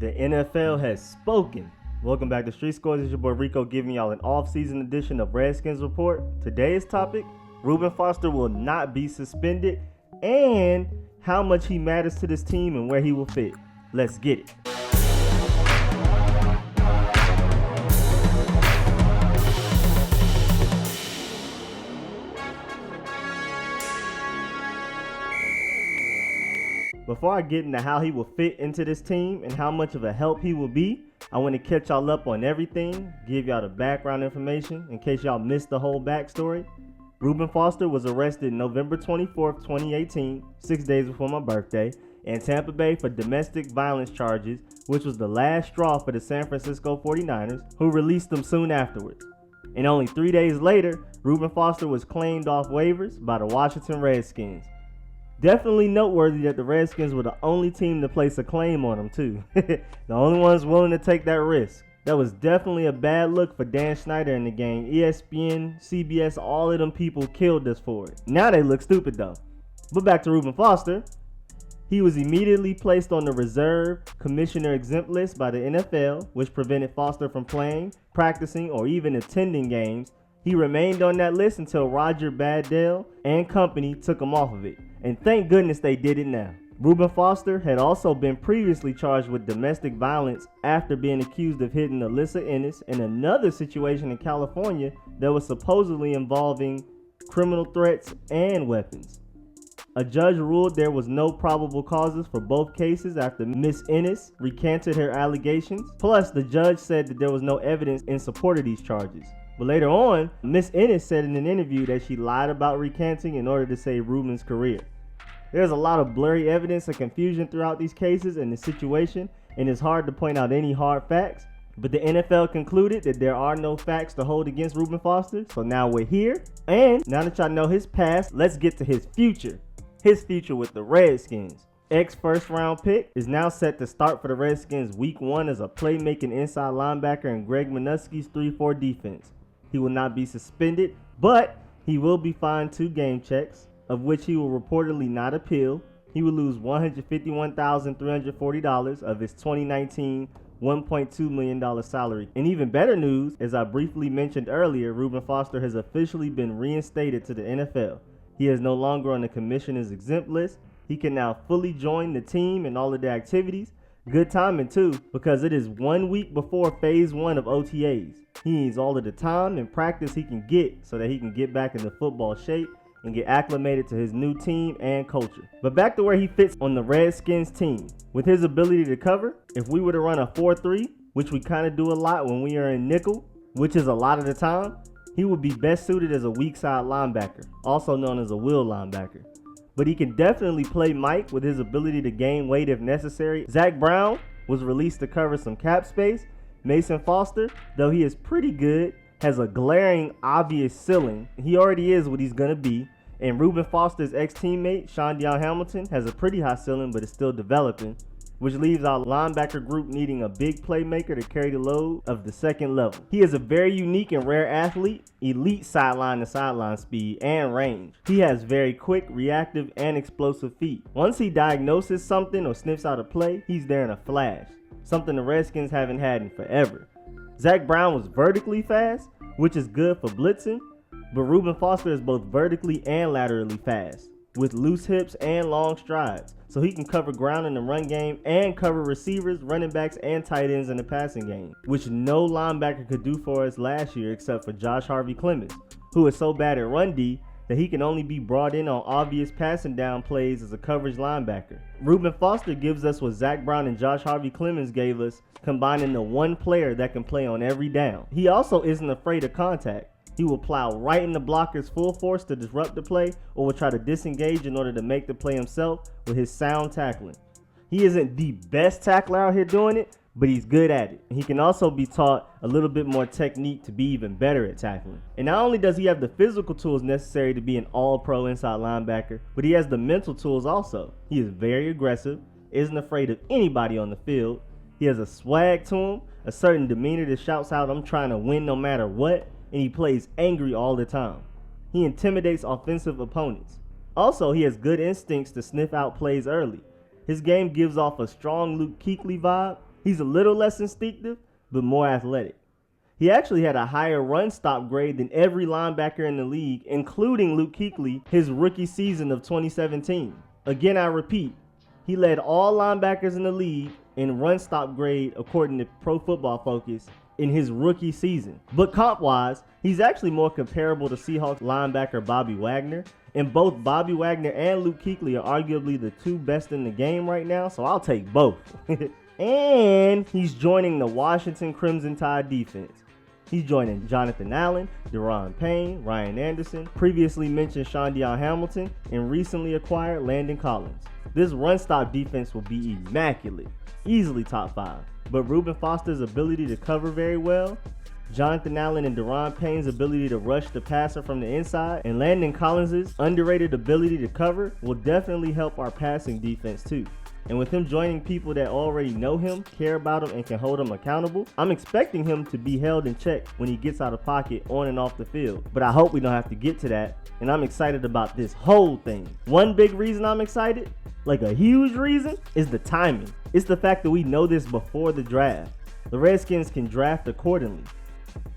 The NFL has spoken. Welcome back to Street Scores. It's your boy Rico giving y'all an off-season edition of Redskins Report. Today's topic, Reuben Foster will not be suspended and how much he matters to this team and where he will fit. Let's get it. Before I get into how he will fit into this team and how much of a help he will be, I want to catch y'all up on everything, give y'all the background information in case y'all missed the whole backstory. Reuben Foster was arrested November 24th, 2018, 6 days before my birthday, in Tampa Bay for domestic violence charges, which was the last straw for the San Francisco 49ers, who released him soon afterwards. And only 3 days later, Reuben Foster was claimed off waivers by the Washington Redskins. Definitely noteworthy that the Redskins were the only team to place a claim on him too. The only ones willing to take that risk. That was definitely a bad look for Dan Snyder in the game. ESPN, CBS, all of them people killed us for it. Now they look stupid though. But back to Reuben Foster. He was immediately placed on the reserve commissioner exempt list by the NFL, which prevented Foster from playing, practicing, or even attending games. He remained on that list until Roger Goodell and company took him off of it. And thank goodness they did it now. Reuben Foster had also been previously charged with domestic violence after being accused of hitting Alyssa Ennis in another situation in California that was supposedly involving criminal threats and weapons. A judge ruled there was no probable causes for both cases after Miss Ennis recanted her allegations. Plus, the judge said that there was no evidence in support of these charges. But later on, Miss Ennis said in an interview that she lied about recanting in order to save Reuben's career. There's a lot of blurry evidence and confusion throughout these cases and the situation, and it's hard to point out any hard facts. But the NFL concluded that there are no facts to hold against Reuben Foster, so now we're here. And now that y'all know his past, let's get to his future. His future with the Redskins. Ex-first round pick is now set to start for the Redskins week 1 as a playmaking inside linebacker in Greg Minuski's 3-4 defense. He will not be suspended, but he will be fined 2 game checks, of which he will reportedly not appeal. He will lose $151,340 of his 2019 $1.2 million salary. And even better news, as I briefly mentioned earlier, Reuben Foster has officially been reinstated to the NFL. He is no longer on the commissioner's exempt list. He can now fully join the team and all of their activities. Good timing too, because it is 1 week before phase 1 of OTAs. He needs all of the time and practice he can get so that he can get back into football shape and get acclimated to his new team and culture. But back to where he fits on the Redskins team. With his ability to cover, if we were to run a 4-3, which we kind of do a lot when we are in nickel, which is a lot of the time, he would be best suited as a weak side linebacker, also known as a will linebacker. But he can definitely play Mike with his ability to gain weight if necessary. Zach Brown was released to cover some cap space. Mason Foster, though he is pretty good, has a glaring obvious ceiling. He already is what he's gonna be. And Reuben Foster's ex-teammate, Sean Hamilton, has a pretty high ceiling but is still developing, which leaves our linebacker group needing a big playmaker to carry the load of the second level. He is a very unique and rare athlete, elite sideline to sideline speed and range. He has very quick, reactive, and explosive feet. Once he diagnoses something or sniffs out a play, he's there in a flash, something the Redskins haven't had in forever. Zach Brown was vertically fast, which is good for blitzing, but Reuben Foster is both vertically and laterally fast, with loose hips and long strides, so he can cover ground in the run game and cover receivers, running backs, and tight ends in the passing game, which no linebacker could do for us last year except for Josh Harvey-Clemens, who is so bad at run D that he can only be brought in on obvious passing down plays as a coverage linebacker. Reuben Foster gives us what Zach Brown and Josh Harvey-Clemens gave us, combining the one player that can play on every down. He also isn't afraid of contact. He will plow right in the blocker's full force to disrupt the play, or will try to disengage in order to make the play himself with his sound tackling. He isn't the best tackler out here doing it, but he's good at it. And he can also be taught a little bit more technique to be even better at tackling. And not only does he have the physical tools necessary to be an all-pro inside linebacker, but he has the mental tools also. He is very aggressive, isn't afraid of anybody on the field. He has a swag to him, a certain demeanor that shouts out, "I'm trying to win no matter what," and he plays angry all the time. He intimidates offensive opponents. Also, he has good instincts to sniff out plays early. His game gives off a strong Luke Kuechly vibe, He's a little less instinctive, but more athletic. He actually had a higher run stop grade than every linebacker in the league, including Luke Kuechly, his rookie season of 2017. Again, I repeat, he led all linebackers in the league in run stop grade according to Pro Football Focus in his rookie season. But comp-wise, he's actually more comparable to Seahawks linebacker Bobby Wagner, and both Bobby Wagner and Luke Kuechly are arguably the two best in the game right now, so I'll take both. And he's joining the Washington Crimson Tide defense. He's joining Jonathan Allen, Daron Payne, Ryan Anderson, previously mentioned Shondion Hamilton, and recently acquired Landon Collins. This run-stop defense will be immaculate, easily top 5. But Reuben Foster's ability to cover very well, Jonathan Allen and Daron Payne's ability to rush the passer from the inside, and Landon Collins' underrated ability to cover will definitely help our passing defense too. And with him joining people that already know him, care about him, and can hold him accountable, I'm expecting him to be held in check when he gets out of pocket on and off the field. But I hope we don't have to get to that, and I'm excited about this whole thing. One big reason I'm excited, like a huge reason, is the timing. It's the fact that we know this before the draft. The Redskins can draft accordingly.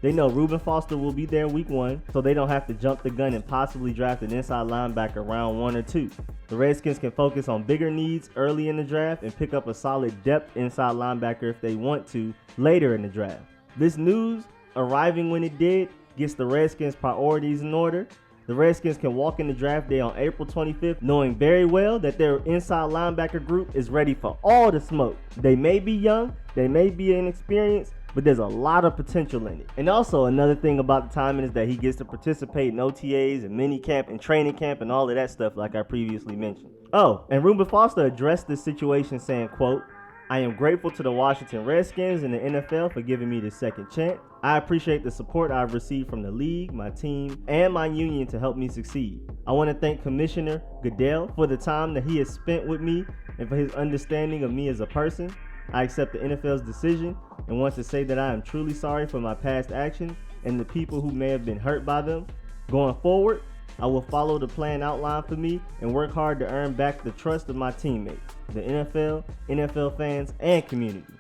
They know Reuben Foster will be there week 1, so they don't have to jump the gun and possibly draft an inside linebacker round 1 or 2. The Redskins can focus on bigger needs early in the draft and pick up a solid depth inside linebacker if they want to later in the draft. This news, arriving when it did, gets the Redskins' priorities in order. The Redskins can walk in the draft day on April 25th knowing very well that their inside linebacker group is ready for all the smoke. They may be young, they may be inexperienced, but there's a lot of potential in it. And also another thing about the timing is that he gets to participate in OTAs and mini camp and training camp and all of that stuff like I previously mentioned. Oh, and Reuben Foster addressed this situation saying, quote, "I am grateful to the Washington Redskins and the NFL for giving me this second chance. I appreciate the support I've received from the league, my team, and my union to help me succeed. I want to thank Commissioner Goodell for the time that he has spent with me and for his understanding of me as a person. I accept the NFL's decision and want to say that I am truly sorry for my past actions and the people who may have been hurt by them. Going forward, I will follow the plan outlined for me and work hard to earn back the trust of my teammates, the NFL, NFL fans, and community.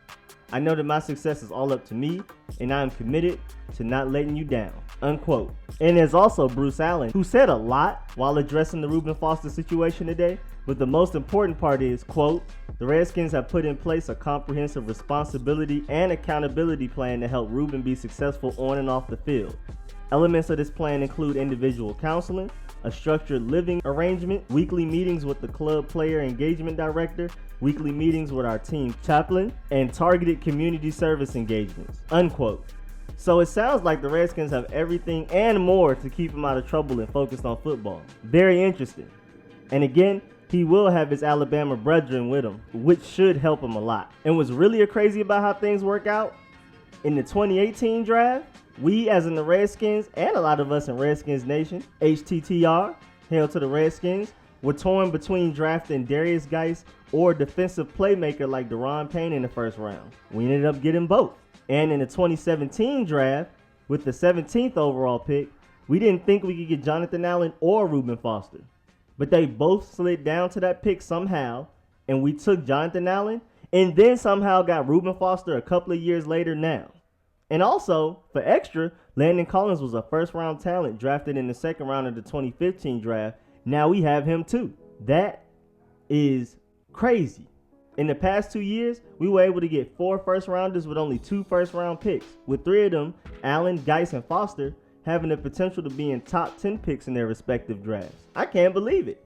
I know that my success is all up to me, and I am committed to not letting you down," unquote. And there's also Bruce Allen, who said a lot while addressing the Reuben Foster situation today, but the most important part is, quote, "The Redskins have put in place a comprehensive responsibility and accountability plan to help Reuben be successful on and off the field. Elements of this plan include individual counseling, a structured living arrangement, weekly meetings with the club player engagement director, weekly meetings with our team chaplain, and targeted community service engagements," unquote. So it sounds like the Redskins have everything and more to keep him out of trouble and focused on football. Very interesting. And again, he will have his Alabama brethren with him, which should help him a lot. And what's really crazy about how things work out, in the 2018 draft, we as in the Redskins, and a lot of us in Redskins Nation, HTTR, hail to the Redskins, were torn between drafting Darius Geis or defensive playmaker like Daron Payne in the first round. We ended up getting both. And in the 2017 draft, with the 17th overall pick, we didn't think we could get Jonathan Allen or Reuben Foster. But they both slid down to that pick somehow, and we took Jonathan Allen, and then somehow got Reuben Foster a couple of years later now. And also, for extra, Landon Collins was a first-round talent drafted in the second round of the 2015 draft. Now we have him too. That is crazy. In the past 2 years, we were able to get 4 first-rounders with only 2 first-round picks, with 3 of them, Allen, Geis, and Foster, having the potential to be in top 10 picks in their respective drafts. I can't believe it.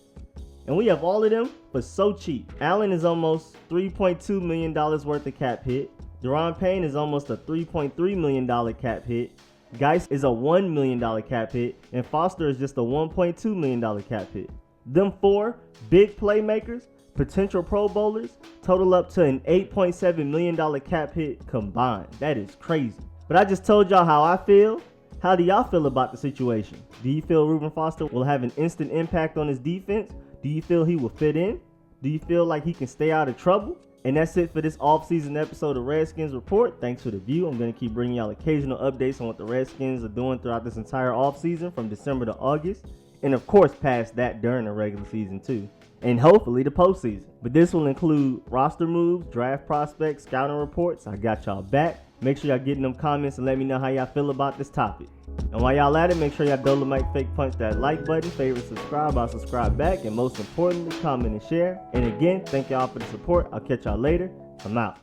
And we have all of them for so cheap. Allen is almost $3.2 million worth of cap hit. Daron Payne is almost a $3.3 million cap hit. Geis is a $1 million cap hit. And Foster is just a $1.2 million cap hit. Them 4 big playmakers, potential Pro Bowlers, total up to an $8.7 million cap hit combined. That is crazy. But I just told y'all how I feel. How do y'all feel about the situation? Do you feel Reuben Foster will have an instant impact on his defense? Do you feel he will fit in? Do you feel like he can stay out of trouble? And that's it for this off-season episode of Redskins Report. Thanks for the view. I'm going to keep bringing y'all occasional updates on what the Redskins are doing throughout this entire off-season from December to August. And of course, past that during the regular season too. and hopefully the postseason. But this will include roster moves, draft prospects, scouting reports. I got y'all back. Make sure y'all get in them comments and let me know how y'all feel about this topic. And while y'all at it, make sure y'all Dolomite fake punch that like button, favorite, subscribe, I'll subscribe back, and most importantly, comment and share. And again, thank y'all for the support. I'll catch y'all later. I'm out.